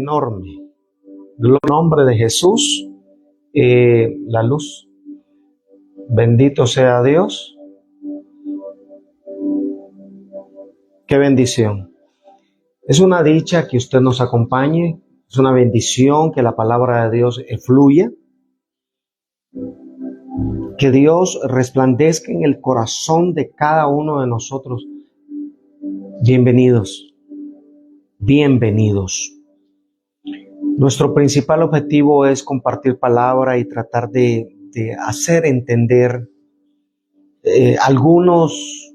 enorme. Gloria al nombre de Jesús, la luz. Bendito sea Dios. Qué bendición. Es una dicha que usted nos acompañe. Es una bendición que la palabra de Dios fluya. Que Dios resplandezca en el corazón de cada uno de nosotros. Bienvenidos. Bienvenidos. Nuestro principal objetivo es compartir palabra y tratar de hacer entender algunos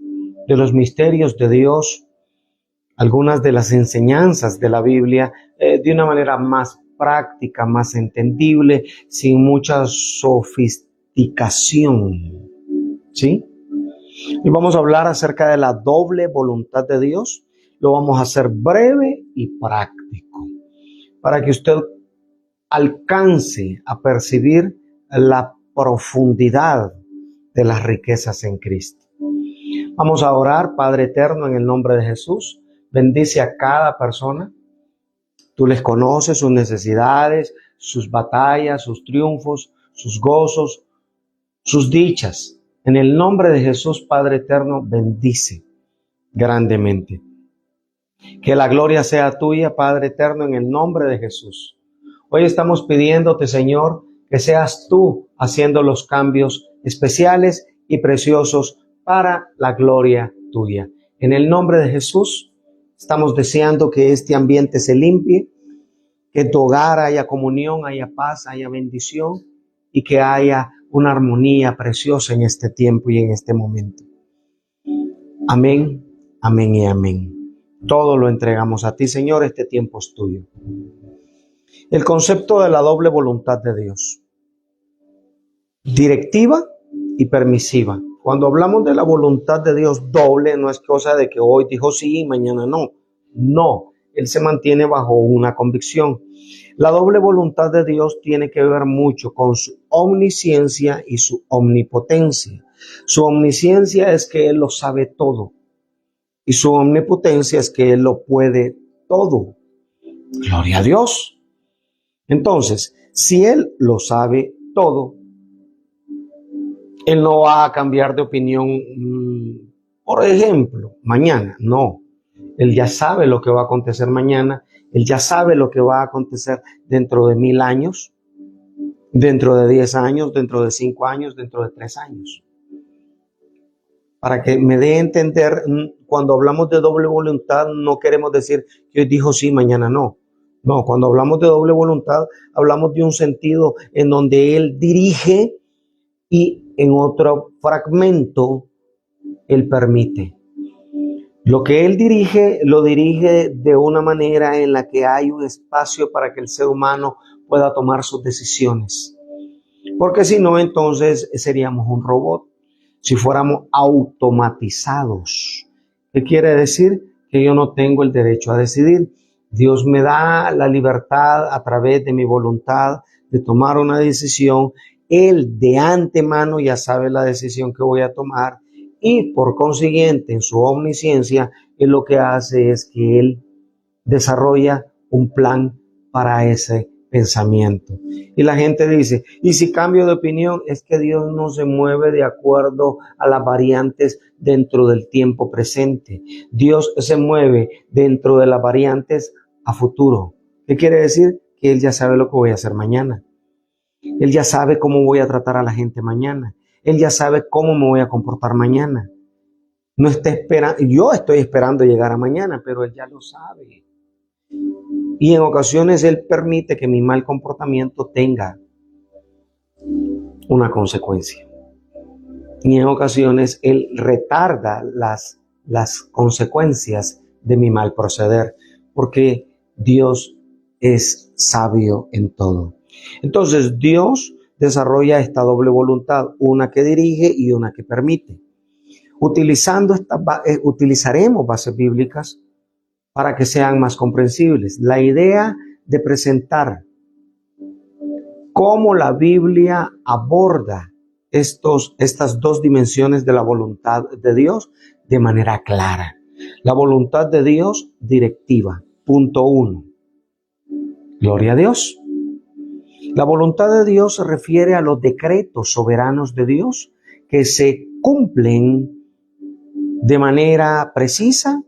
de los misterios de Dios, algunas de las enseñanzas de la Biblia de una manera más práctica, más entendible, sin mucha sofisticación. ¿Sí? Y vamos a hablar acerca de la doble voluntad de Dios. Lo vamos a hacer breve y práctico, para que usted alcance a percibir la profundidad de las riquezas en Cristo. Vamos a orar. Padre eterno, en el nombre de Jesús, bendice a cada persona. Tú les conoces sus necesidades, sus batallas, sus triunfos, sus gozos, sus dichas. En el nombre de Jesús, Padre eterno, bendice grandemente. Que la gloria sea tuya, Padre eterno, en el nombre de Jesús. Hoy estamos pidiéndote, Señor, que seas tú haciendo los cambios especiales y preciosos para la gloria tuya. En el nombre de Jesús, estamos deseando que este ambiente se limpie, que en tu hogar haya comunión, haya paz, haya bendición y que haya una armonía preciosa en este tiempo y en este momento. Amén, amén y amén. Todo lo entregamos a ti, Señor, este tiempo es tuyo. El concepto de la doble voluntad de Dios. Directiva y permisiva. Cuando hablamos de la voluntad de Dios doble, no es cosa de que hoy dijo sí y mañana no. No, Él se mantiene bajo una convicción. La doble voluntad de Dios tiene que ver mucho con su omnisciencia y su omnipotencia. Su omnisciencia es que Él lo sabe todo. Y su omnipotencia es que Él lo puede todo. Gloria a Dios. Entonces, si Él lo sabe todo, Él no va a cambiar de opinión, por ejemplo, mañana. No. Él ya sabe lo que va a acontecer mañana. Él ya sabe lo que va a acontecer dentro de 1000 años, dentro de 10 años, dentro de 5 años, dentro de 3 años. Para que me dé a entender, cuando hablamos de doble voluntad, no queremos decir que hoy dijo sí, mañana no. No, cuando hablamos de doble voluntad, hablamos de un sentido en donde Él dirige y en otro fragmento Él permite. Lo que Él dirige, lo dirige de una manera en la que hay un espacio para que el ser humano pueda tomar sus decisiones. Porque si no, entonces seríamos un robot. Si fuéramos automatizados. ¿Qué quiere decir? Que yo no tengo el derecho a decidir. Dios me da la libertad a través de mi voluntad de tomar una decisión. Él de antemano ya sabe la decisión que voy a tomar y por consiguiente en su omnisciencia Él lo que hace es que Él desarrolla un plan para ese pensamiento. Y la gente dice, ¿y si cambio de opinión? Es que Dios no se mueve de acuerdo a las variantes dentro del tiempo presente. Dios se mueve dentro de las variantes a futuro. ¿Qué quiere decir? Que Él ya sabe lo que voy a hacer mañana. Él ya sabe cómo voy a tratar a la gente mañana. Él ya sabe cómo me voy a comportar mañana. No está esperando, yo estoy esperando llegar a mañana, pero Él ya lo sabe. Y en ocasiones Él permite que mi mal comportamiento tenga una consecuencia. Y en ocasiones Él retarda las consecuencias de mi mal proceder, porque Dios es sabio en todo. Entonces Dios desarrolla esta doble voluntad, una que dirige y una que permite. Utilizaremos bases bíblicas para que sean más comprensibles. La idea de presentar cómo la Biblia aborda estas dos dimensiones de la voluntad de Dios de manera clara. La voluntad de Dios directiva, punto 1. Gloria a Dios. La voluntad de Dios se refiere a los decretos soberanos de Dios que se cumplen de manera precisa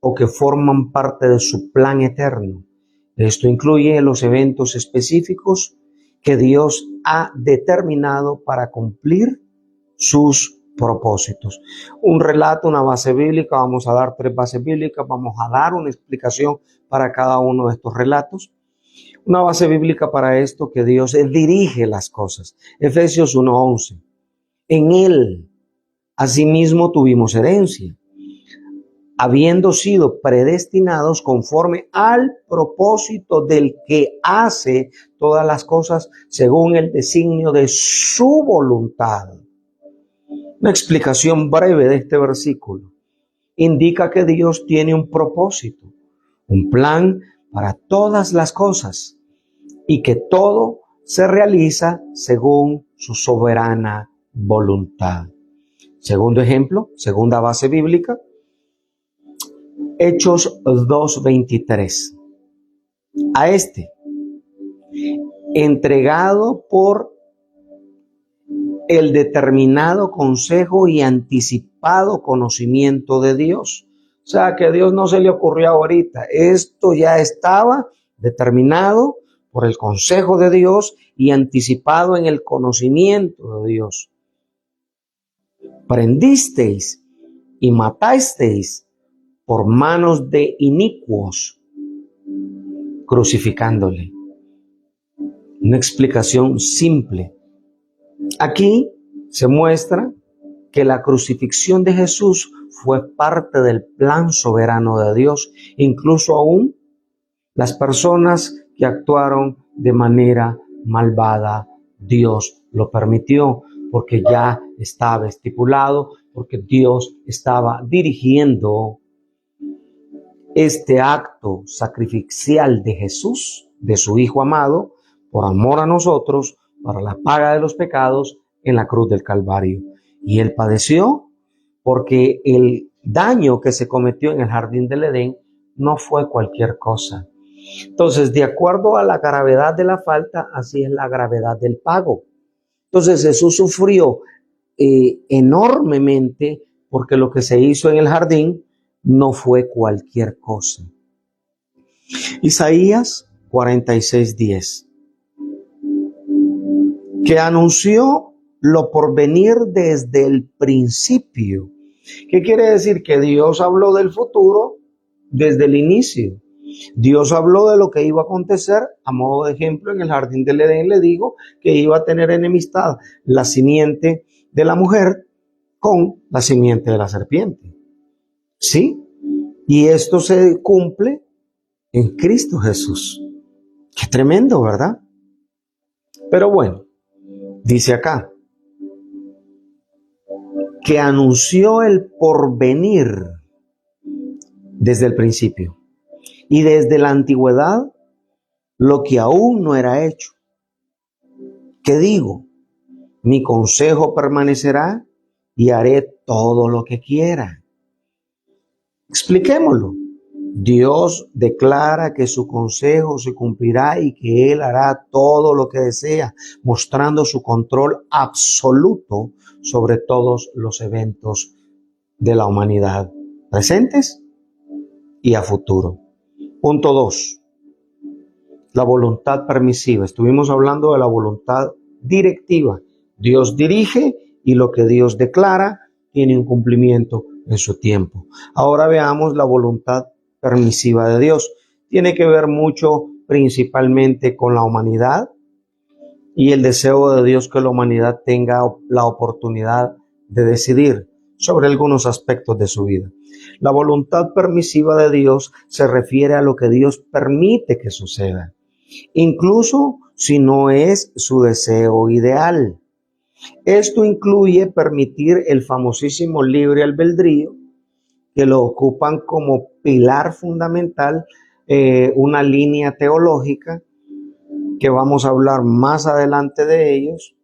o que forman parte de su plan eterno. Esto incluye los eventos específicos que Dios ha determinado para cumplir sus propósitos. Un relato, una base bíblica, vamos a dar 3 bases bíblicas, vamos a dar una explicación para cada uno de estos relatos. Una base bíblica para esto, que Dios dirige las cosas. Efesios 1:11. En Él, asimismo, tuvimos herencia, habiendo sido predestinados conforme al propósito del que hace todas las cosas según el designio de su voluntad. Una explicación breve de este versículo indica que Dios tiene un propósito, un plan para todas las cosas y que todo se realiza según su soberana voluntad. Segundo ejemplo, segunda base bíblica, Hechos 2:23. A este, entregado por el determinado consejo y anticipado conocimiento de Dios. O sea, que a Dios no se le ocurrió ahorita. Esto ya estaba determinado por el consejo de Dios y anticipado en el conocimiento de Dios. Prendisteis y matasteis por manos de inicuos, crucificándole. Una explicación simple. Aquí se muestra que la crucifixión de Jesús fue parte del plan soberano de Dios, incluso aún las personas que actuaron de manera malvada. Dios lo permitió porque ya estaba estipulado, porque Dios estaba dirigiendo este acto sacrificial de Jesús, de su Hijo amado, por amor a nosotros, para la paga de los pecados en la cruz del Calvario. Y Él padeció porque el daño que se cometió en el jardín del Edén no fue cualquier cosa. Entonces, de acuerdo a la gravedad de la falta, así es la gravedad del pago. Entonces, Jesús sufrió enormemente porque lo que se hizo en el jardín no fue cualquier cosa. Isaías 46:10, que anunció lo por venir desde el principio. ¿Qué quiere decir? Que Dios habló del futuro desde el inicio. Dios habló de lo que iba a acontecer. A modo de ejemplo, en el jardín del Edén le digo que iba a tener enemistad la simiente de la mujer con la simiente de la serpiente. ¿Sí? Y esto se cumple en Cristo Jesús. Qué tremendo, ¿verdad? Pero bueno, dice acá, que anunció el porvenir desde el principio y desde la antigüedad lo que aún no era hecho. ¿Qué digo? Mi consejo permanecerá y haré todo lo que quiera. Expliquémoslo. Dios declara que su consejo se cumplirá y que Él hará todo lo que desea, mostrando su control absoluto sobre todos los eventos de la humanidad, presentes y a futuro. Punto 2. La voluntad permisiva. Estuvimos hablando de la voluntad directiva. Dios dirige y lo que Dios declara tiene un cumplimiento en su tiempo. Ahora veamos la voluntad permisiva de Dios. Tiene que ver mucho principalmente con la humanidad y el deseo de Dios que la humanidad tenga la oportunidad de decidir sobre algunos aspectos de su vida. La voluntad permisiva de Dios se refiere a lo que Dios permite que suceda, incluso si no es su deseo ideal. Esto incluye permitir el famosísimo libre albedrío, que lo ocupan como pilar fundamental, una línea teológica que vamos a hablar más adelante de ellos,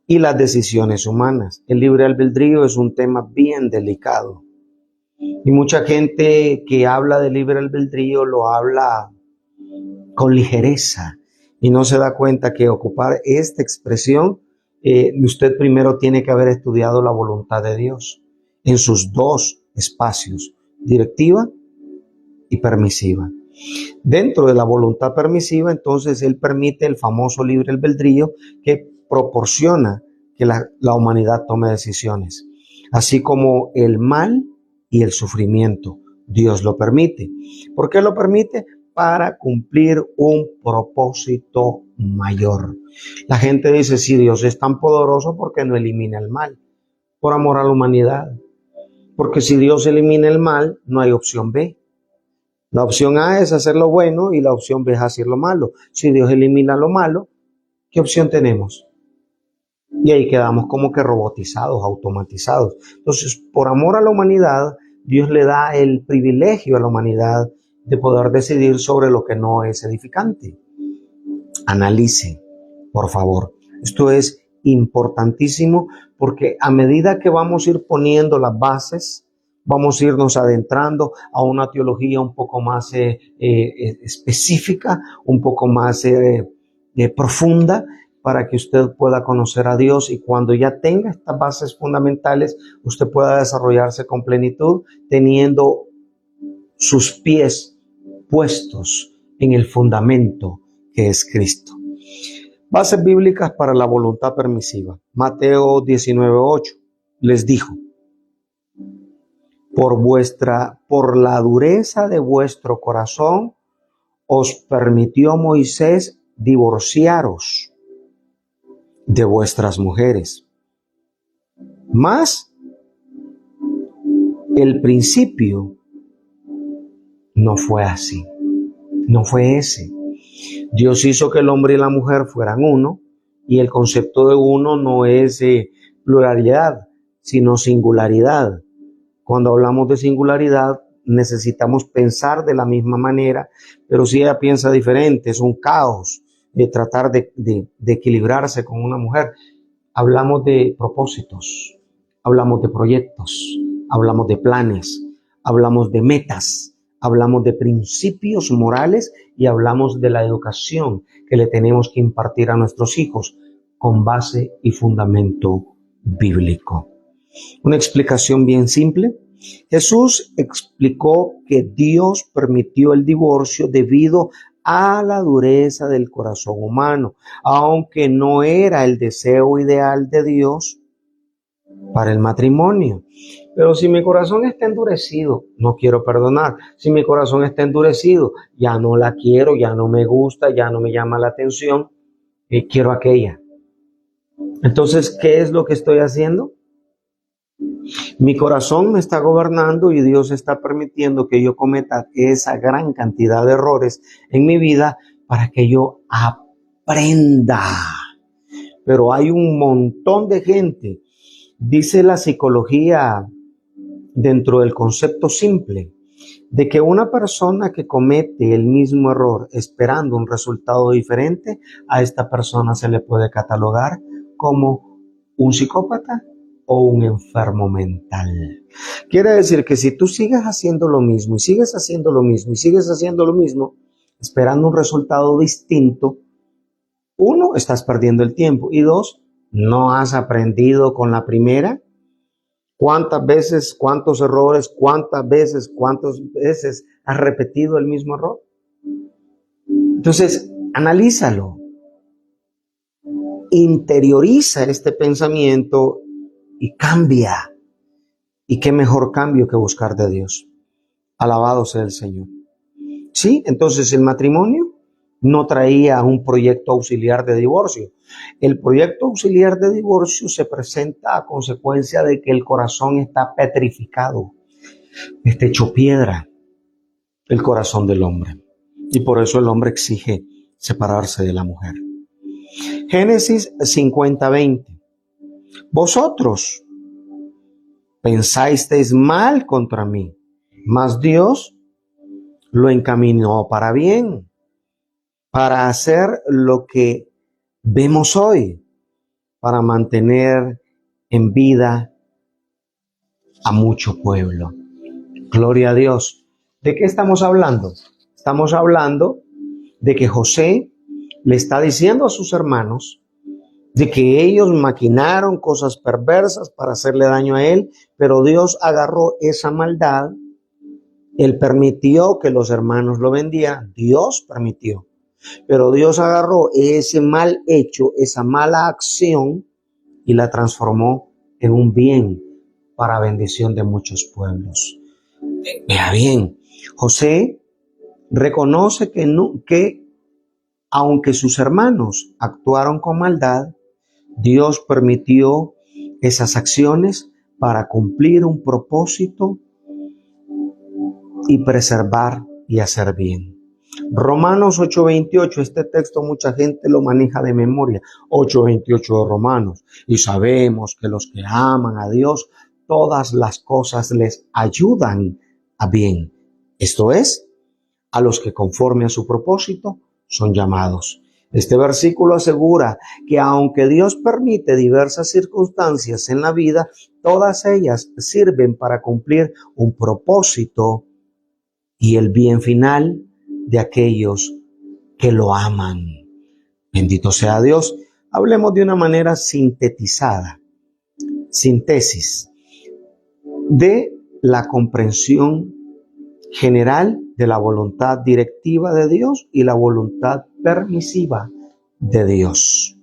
y las decisiones humanas. El libre albedrío es un tema bien delicado y mucha gente que habla de libre albedrío lo habla con ligereza, y no se da cuenta que ocupar esta expresión, usted primero tiene que haber estudiado la voluntad de Dios en sus dos espacios, directiva y permisiva. Dentro de la voluntad permisiva, entonces, Él permite el famoso libre albedrío que proporciona que la humanidad tome decisiones, así como el mal y el sufrimiento. Dios lo permite. ¿Por qué lo permite? Para cumplir un propósito mayor. La gente dice, si Dios es tan poderoso, ¿por qué no elimina el mal? Por amor a la humanidad. Porque si Dios elimina el mal, no hay opción B. La opción A es hacer lo bueno y la opción B es hacer lo malo. Si Dios elimina lo malo, ¿qué opción tenemos? Y ahí quedamos como que robotizados, automatizados. Entonces, por amor a la humanidad, Dios le da el privilegio a la humanidad de poder decidir sobre lo que no es edificante. Analice, por favor. Esto es importantísimo porque a medida que vamos a ir poniendo las bases, vamos a irnos adentrando a una teología un poco más específica, un poco más profunda, para que usted pueda conocer a Dios, y cuando ya tenga estas bases fundamentales, usted pueda desarrollarse con plenitud, teniendo sus pies puestos en el fundamento que es Cristo. Bases bíblicas para la voluntad permisiva. Mateo 19:8 les dijo: por la dureza de vuestro corazón os permitió Moisés divorciaros de vuestras mujeres. Mas el principio no fue así, no fue ese. Dios hizo que el hombre y la mujer fueran uno, y el concepto de uno no es pluralidad, sino singularidad. Cuando hablamos de singularidad, necesitamos pensar de la misma manera, pero si ella piensa diferente, es un caos de tratar de equilibrarse con una mujer. Hablamos de propósitos, hablamos de proyectos, hablamos de planes, hablamos de metas, hablamos de principios morales y hablamos de la educación que le tenemos que impartir a nuestros hijos con base y fundamento bíblico. Una explicación bien simple. Jesús explicó que Dios permitió el divorcio debido a la dureza del corazón humano, aunque no era el deseo ideal de Dios para el matrimonio. Pero si mi corazón está endurecido, no quiero perdonar. Si mi corazón está endurecido, ya no la quiero, ya no me gusta, ya no me llama la atención, quiero aquella. Entonces, ¿qué es lo que estoy haciendo? Mi corazón me está gobernando y Dios está permitiendo que yo cometa esa gran cantidad de errores en mi vida para que yo aprenda. Pero hay un montón de gente, dice la psicología dentro del concepto simple, de que una persona que comete el mismo error esperando un resultado diferente, a esta persona se le puede catalogar como un psicópata o un enfermo mental. Quiere decir que si tú sigues haciendo lo mismo y sigues haciendo lo mismo y sigues haciendo lo mismo, esperando un resultado distinto, uno, estás perdiendo el tiempo, y dos, no has aprendido con la primera. ¿Cuántas veces, cuántos errores, cuántas veces has repetido el mismo error? Entonces, analízalo. Interioriza este pensamiento y cambia. Y qué mejor cambio que buscar de Dios. Alabado sea el Señor. Sí, entonces el matrimonio no traía un proyecto auxiliar de divorcio. El proyecto auxiliar de divorcio se presenta a consecuencia de que el corazón está petrificado, está hecho piedra, el corazón del hombre. Y por eso el hombre exige separarse de la mujer. Génesis 50:20. Vosotros pensasteis mal contra mí, mas Dios lo encaminó para bien, para hacer lo que vemos hoy, para mantener en vida a mucho pueblo. Gloria a Dios. ¿De qué estamos hablando? Estamos hablando de que José le está diciendo a sus hermanos de que ellos maquinaron cosas perversas para hacerle daño a él, pero Dios agarró esa maldad. Él permitió que los hermanos lo vendieran. Dios permitió. Pero Dios agarró ese mal hecho, esa mala acción, y la transformó en un bien para bendición de muchos pueblos. Vea bien, José reconoce que aunque sus hermanos actuaron con maldad, Dios permitió esas acciones para cumplir un propósito y preservar y hacer bien. Romanos 8:28, este texto mucha gente lo maneja de memoria, 8:28 de Romanos, y sabemos que los que aman a Dios, todas las cosas les ayudan a bien. Esto es, a los que conforme a su propósito son llamados. Este versículo asegura que aunque Dios permite diversas circunstancias en la vida, todas ellas sirven para cumplir un propósito y el bien final de aquellos que lo aman. Bendito sea Dios. Hablemos de una manera sintetizada, síntesis, de la comprensión general de la voluntad directiva de Dios y la voluntad permisiva de Dios.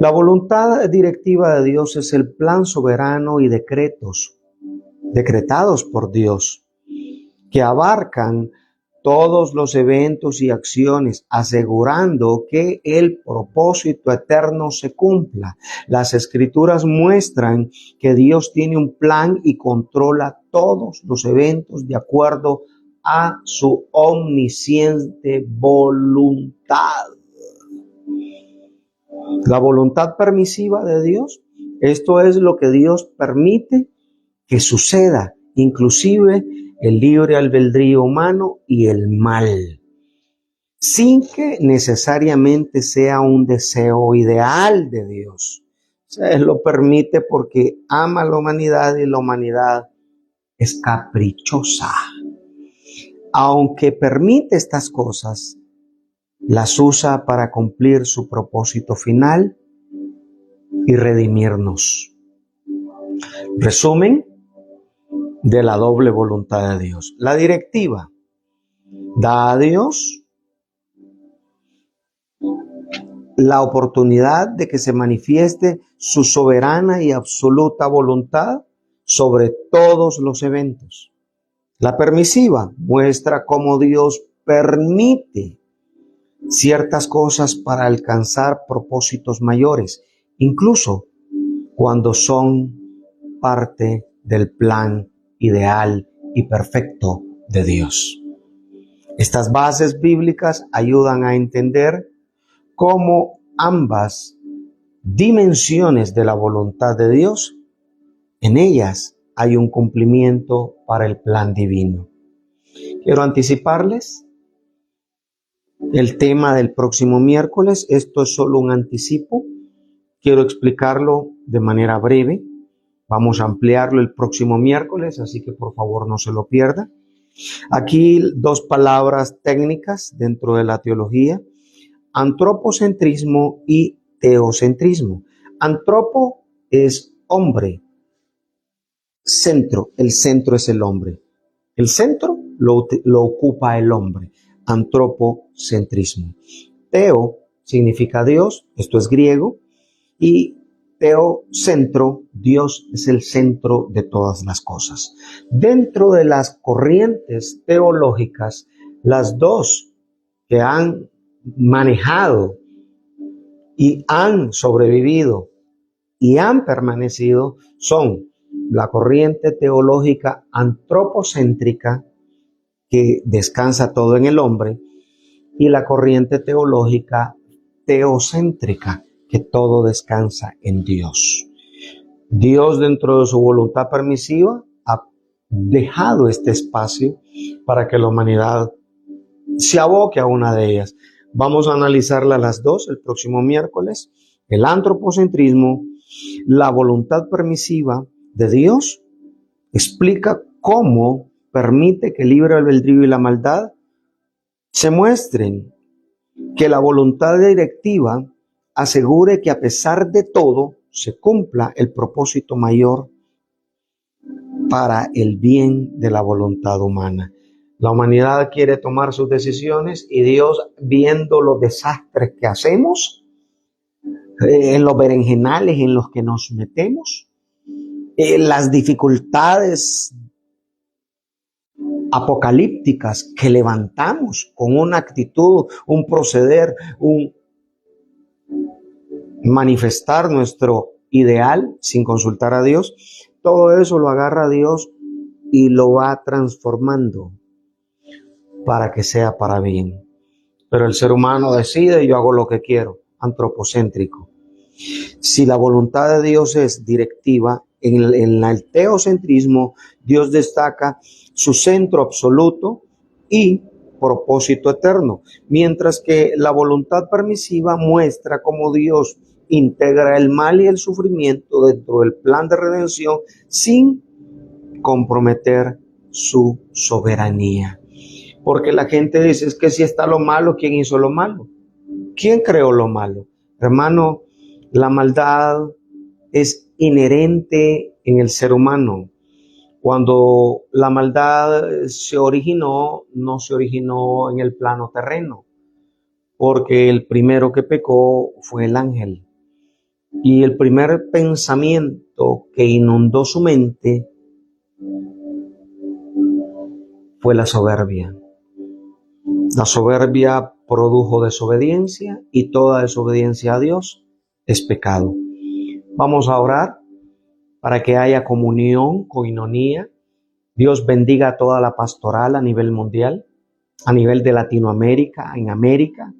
La voluntad directiva de Dios es el plan soberano y decretados por Dios, que abarcan todos los eventos y acciones, asegurando que el propósito eterno se cumpla. Las Escrituras muestran que Dios tiene un plan y controla todos los eventos de acuerdo a su omnisciente voluntad. La voluntad permisiva de Dios, esto es lo que Dios permite que suceda, inclusive el libre albedrío humano y el mal, sin que necesariamente sea un deseo ideal de Dios. O sea, Él lo permite porque ama a la humanidad y la humanidad es caprichosa. Aunque permite estas cosas, las usa para cumplir su propósito final y redimirnos. Resumen de la doble voluntad de Dios. La directiva da a Dios la oportunidad de que se manifieste su soberana y absoluta voluntad sobre todos los eventos. La permisiva muestra cómo Dios permite ciertas cosas para alcanzar propósitos mayores, incluso cuando son parte del plan ideal y perfecto de Dios. Estas bases bíblicas ayudan a entender cómo ambas dimensiones de la voluntad de Dios, en ellas hay un cumplimiento para el plan divino. Quiero anticiparles el tema del próximo miércoles. Esto es solo un anticipo. Quiero explicarlo de manera breve. Vamos a ampliarlo el próximo miércoles, así que por favor no se lo pierda. Aquí dos palabras técnicas dentro de la teología: antropocentrismo y teocentrismo. Antropo es hombre, centro, el centro es el hombre. El centro lo ocupa el hombre. Antropocentrismo. Teo significa Dios, esto es griego, y teocentro, Dios es el centro de todas las cosas. Dentro de las corrientes teológicas, las dos que han manejado y han sobrevivido y han permanecido son la corriente teológica antropocéntrica, que descansa todo en el hombre, y la corriente teológica teocéntrica, que todo descansa en Dios. Dios, dentro de su voluntad permisiva, ha dejado este espacio para que la humanidad se aboque a una de ellas. Vamos a analizarla las dos el próximo miércoles. El antropocentrismo, la voluntad permisiva de Dios, explica cómo permite que el libre albedrío y la maldad se muestren, que la voluntad directiva asegure que a pesar de todo se cumpla el propósito mayor para el bien de la voluntad humana. La humanidad quiere tomar sus decisiones y Dios, viendo los desastres que hacemos, en los berenjenales en los que nos metemos, las dificultades apocalípticas que levantamos con una actitud, un proceder, un manifestar nuestro ideal sin consultar a Dios, todo eso lo agarra Dios y lo va transformando para que sea para bien. Pero el ser humano decide, yo hago lo que quiero, antropocéntrico. Si la voluntad de Dios es directiva, en el teocentrismo, Dios destaca su centro absoluto y propósito eterno, mientras que la voluntad permisiva muestra cómo Dios integra el mal y el sufrimiento dentro del plan de redención sin comprometer su soberanía. Porque la gente dice, es que si está lo malo, ¿quién hizo lo malo? ¿Quién creó lo malo? Hermano, la maldad es inherente en el ser humano. Cuando la maldad se originó, no se originó en el plano terreno, porque el primero que pecó fue el ángel. Y el primer pensamiento que inundó su mente fue la soberbia. La soberbia produjo desobediencia y toda desobediencia a Dios es pecado. Vamos a orar para que haya comunión, coinonía. Dios bendiga a toda la pastoral a nivel mundial, a nivel de Latinoamérica, en América.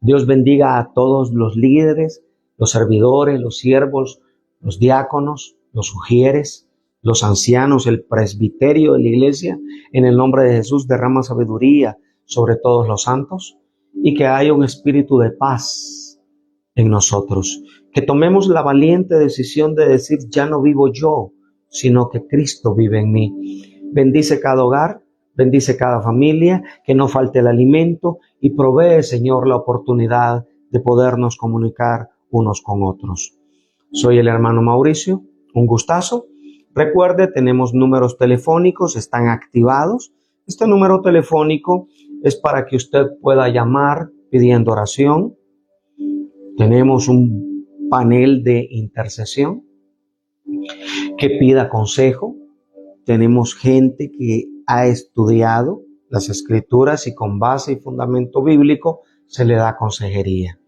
Dios bendiga a todos los líderes, los servidores, los siervos, los diáconos, los sugieres, los ancianos, el presbiterio de la iglesia. En el nombre de Jesús derrama sabiduría sobre todos los santos y que haya un espíritu de paz en nosotros. Que tomemos la valiente decisión de decir, ya no vivo yo, sino que Cristo vive en mí. Bendice cada hogar, bendice cada familia, que no falte el alimento y provee, Señor, la oportunidad de podernos comunicar unos con otros. Soy el hermano Mauricio, un gustazo. Recuerde, tenemos números telefónicos, están activados. Este número telefónico es para que usted pueda llamar pidiendo oración. Tenemos un panel de intercesión que pida consejo. Tenemos gente que ha estudiado las escrituras y con base y fundamento bíblico se le da consejería.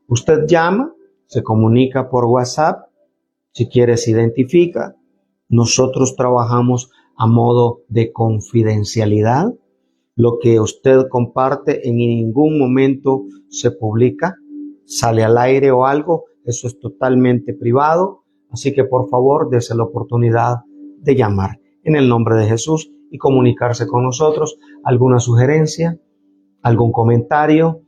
Usted llama, se comunica por WhatsApp, si quiere se identifica. Nosotros trabajamos a modo de confidencialidad. Lo que usted comparte en ningún momento se publica, sale al aire o algo, eso es totalmente privado. Así que por favor, dése la oportunidad de llamar en el nombre de Jesús y comunicarse con nosotros. ¿Alguna sugerencia? ¿Algún comentario?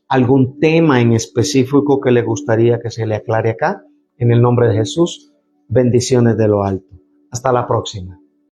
¿Algún tema en específico que le gustaría que se le aclare acá? En el nombre de Jesús, bendiciones de lo alto. Hasta la próxima.